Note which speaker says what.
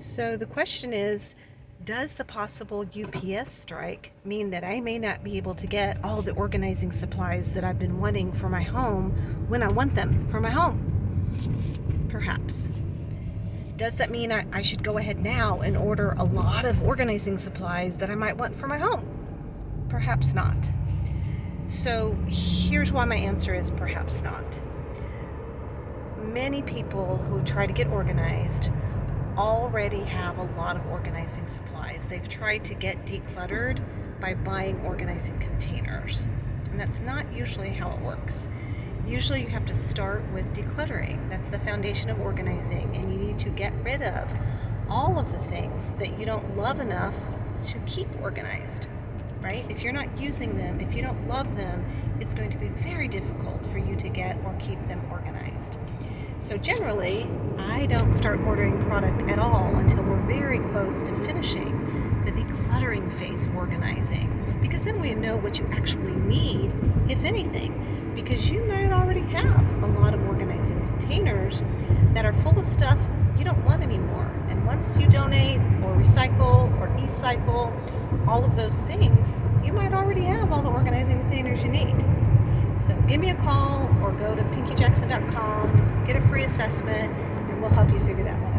Speaker 1: So the question is, does the possible UPS strike mean that I may not be able to get all the organizing supplies that I've been wanting for my home when I want them for my home? Perhaps. Does that mean I should go ahead now and order a lot of organizing supplies that I might want for my home? Perhaps not. So here's why my answer is perhaps not. Many people who try to get organized already have a lot of organizing supplies. They've tried to get decluttered by buying organizing containers, and that's not usually how it works. Usually you have to start with decluttering. That's the foundation of organizing, and you need to get rid of all of the things that you don't love enough to keep organized, right? If you're not using them, if you don't love them, it's going to be very difficult for you to get or keep them organized. So generally, I don't start ordering product at all until we're very close to finishing the decluttering phase of organizing, because then we know what you actually need, if anything, because you might already have a lot of organizing containers that are full of stuff you don't want anymore. And once you donate or recycle or e-cycle, all of those things, you might already have all the organizing containers you need. So give me a call or go to pinkyjackson.com, get a free assessment, and we'll help you figure that one out.